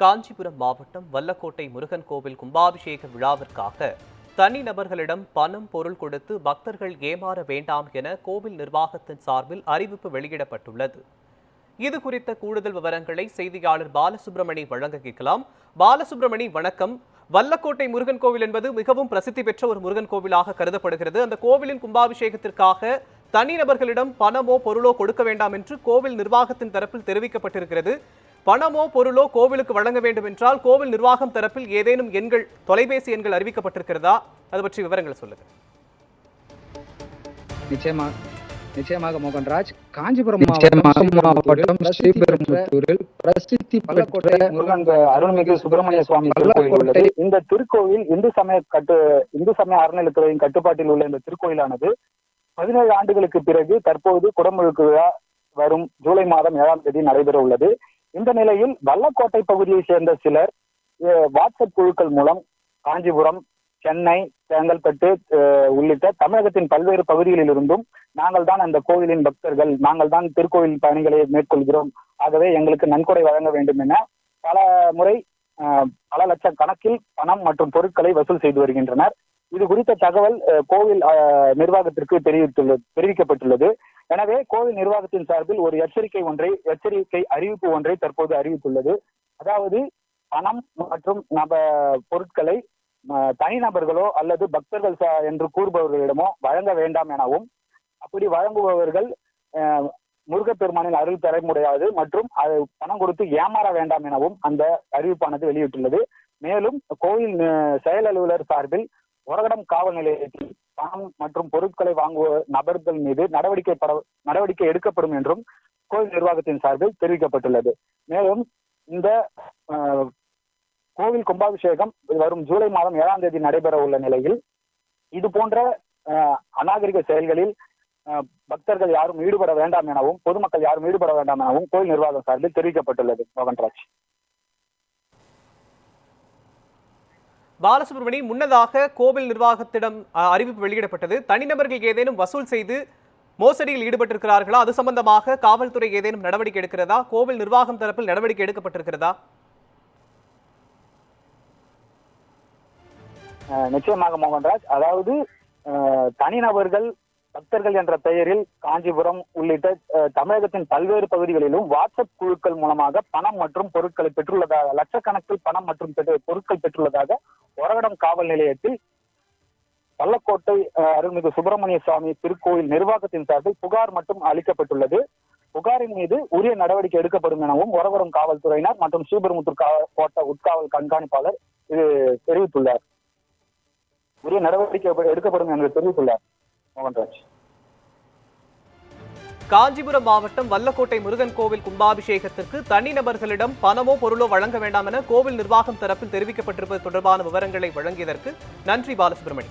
காஞ்சிபுரம் மாவட்டம் வல்லக்கோட்டை முருகன் கோவில் கும்பாபிஷேக விழாவிற்காக தனிநபர்களிடம் பணம் பொருள் கொடுத்து பக்தர்கள் ஏமாற வேண்டாம் என கோவில் நிர்வாகத்தின் சார்பில் அறிவிப்பு வெளியிடப்பட்டுள்ளது. இது குறித்த கூடுதல் விவரங்களை செய்தியாளர் பாலசுப்ரமணி வழங்க கேட்கலாம். பாலசுப்ரமணி, வணக்கம். வல்லக்கோட்டை முருகன் கோவில் என்பது மிகவும் பிரசித்தி பெற்ற ஒரு முருகன் கோவிலாக கருதப்படுகிறது. அந்த கோவிலின் கும்பாபிஷேகத்திற்காக தனிநபர்களிடம் பணமோ பொருளோ கொடுக்க வேண்டாம் என்று கோவில் நிர்வாகத்தின் தரப்பில் தெரிவிக்கப்பட்டிருக்கிறது. பணமோ பொருளோ கோவிலுக்கு வழங்க வேண்டும் என்றால் கோவில் நிர்வாகம் தரப்பில் ஏதேனும் எண்கள், தொலைபேசி எண்கள் அறிவிக்கப்பட்டிருக்கிறதா? அது பற்றி விவரங்கள் சொல்லுங்க. நிச்சயமாக மோகன்ராஜ், காஞ்சிபுரம் மாவட்டம் ஸ்ரீபெரும்புதூரில் பிரசித்தி பெற்ற முருகன் அருள்மிகு சுப்பிரமணிய சுவாமி கோவில். இந்த திருக்கோவில் இந்து சமய அறநிலைத்துறையின் கட்டுப்பாட்டில் உள்ள இந்த திருக்கோயிலானது 17 ஆண்டுகளுக்கு பிறகு தற்போது குடமுழுக்கு விழா வரும் ஜூலை மாதம் 7ஆம் தேதி நடைபெற உள்ளது. இந்த நிலையில் வல்லக்கோட்டை பகுதியை சேர்ந்த சிலர் வாட்ஸ்அப் குழுக்கள் மூலம் காஞ்சிபுரம், சென்னை, செங்கல்பட்டு உள்ளிட்ட தமிழகத்தின் பல்வேறு பகுதிகளில் இருந்தும் நாங்கள் தான் அந்த கோவிலின் பக்தர்கள், நாங்கள் தான் திருக்கோவில் பணிகளை மேற்கொள்கிறோம், ஆகவே எங்களுக்கு நன்கொடை வழங்க வேண்டும் என பல முறை பல லட்சம் கணக்கில் பணம் மற்றும் பொருட்களை வசூல் செய்து வருகின்றனர். இது குறித்த தகவல் கோவில் நிர்வாகத்திற்கு தெரிவிக்கப்பட்டுள்ளது. எனவே கோவில் நிர்வாகத்தின் சார்பில் ஒரு எச்சரிக்கை அறிவிப்பு ஒன்றை தற்போது அறிவித்துள்ளது. அதாவது பணம் மற்றும் பொருட்களை தனிநபர்களோ அல்லது பக்தர்கள் என்று கூறுபவர்களிடமோ வழங்க வேண்டாம் எனவும், அப்படி வழங்குபவர்கள் முருகப்பெருமானின் அருள் பெற முடியாது மற்றும் அது பணம் கொடுத்து ஏமாற வேண்டாம் எனவும் அந்த அறிவிப்பானது வெளியிட்டுள்ளது. மேலும் கோவில் செயல் அலுவலர் சார்பில் ஒரகடம் காவல் நிலையத்தில் பணம் மற்றும் பொருட்களை வாங்குவ நபர்கள் மீது நடவடிக்கை எடுக்கப்படும் என்றும் கோவில் நிர்வாகத்தின் சார்பில் தெரிவிக்கப்பட்டுள்ளது. மேலும் இந்த கோவில் கும்பாபிஷேகம் வரும் ஜூலை மாதம் 7ஆம் தேதி நடைபெற உள்ள நிலையில் இது போன்ற அநாகரிக செயல்களில் பக்தர்கள் யாரும் ஈடுபட வேண்டாம் எனவும், பொதுமக்கள் யாரும் ஈடுபட வேண்டாம் எனவும் கோவில் நிர்வாகம் சார்பில் தெரிவிக்கப்பட்டுள்ளது. மோகன்ராஜ். பாலசுப்ரமணி, முன்னதாக கோவில் நிர்வாகத்திடம் அறிவிப்பு வெளியிடப்பட்டது. தனிநபர்கள் ஏதேனும் வசூல் செய்து மோசடியில் ஈடுபட்டிருக்கிறார்களா? அது சம்பந்தமாக காவல்துறை ஏதேனும் நடவடிக்கை எடுக்கிறதா? கோவில் நிர்வாகம் தரப்பில் நடவடிக்கை எடுக்கப்பட்டிருக்கிறதா? நிச்சயமாக மோகன்ராஜ், அதாவது தனிநபர்கள் பக்தர்கள் என்ற பெயரில் காஞ்சிபுரம் உள்ளிட்ட தமிழகத்தின் பல்வேறு பகுதிகளிலும் வாட்ஸ்அப் குழுக்கள் மூலமாக பணம் மற்றும் பொருட்களை பெற்றுள்ளதாக, லட்சக்கணக்கில் பணம் மற்றும் பொருட்கள் பெற்றுள்ளதாக ஒரகடம் காவல் நிலையத்தில் வல்லக்கோட்டை அருள்மிகு சுப்பிரமணிய சுவாமி திருக்கோயில் நிர்வாகத்தின் சார்பில் புகார் மட்டும் அளிக்கப்பட்டுள்ளது. புகாரின் மீது உரிய நடவடிக்கை எடுக்கப்படும் எனவும் ஒரகடம் காவல்துறையினர் மற்றும் ஸ்ரீபெரும்புதூர் கோட்ட உட்காவல் கண்காணிப்பாளர் இது தெரிவித்துள்ளார். உரிய நடவடிக்கை எடுக்கப்படும் என்று தெரிவித்துள்ளார். மோகன்ராஜ். காஞ்சிபுரம் மாவட்டம் வல்லக்கோட்டை முருகன் கோவில் கும்பாபிஷேகத்திற்கு தனிநபர்களிடம் பணமோ பொருளோ வழங்க வேண்டாம் என கோவில் நிர்வாகம் தரப்பில் தெரிவிக்கப்பட்டிருப்பது தொடர்பான விவரங்களை வழங்கியதற்கு நன்றி பாலசுப்ரமணி.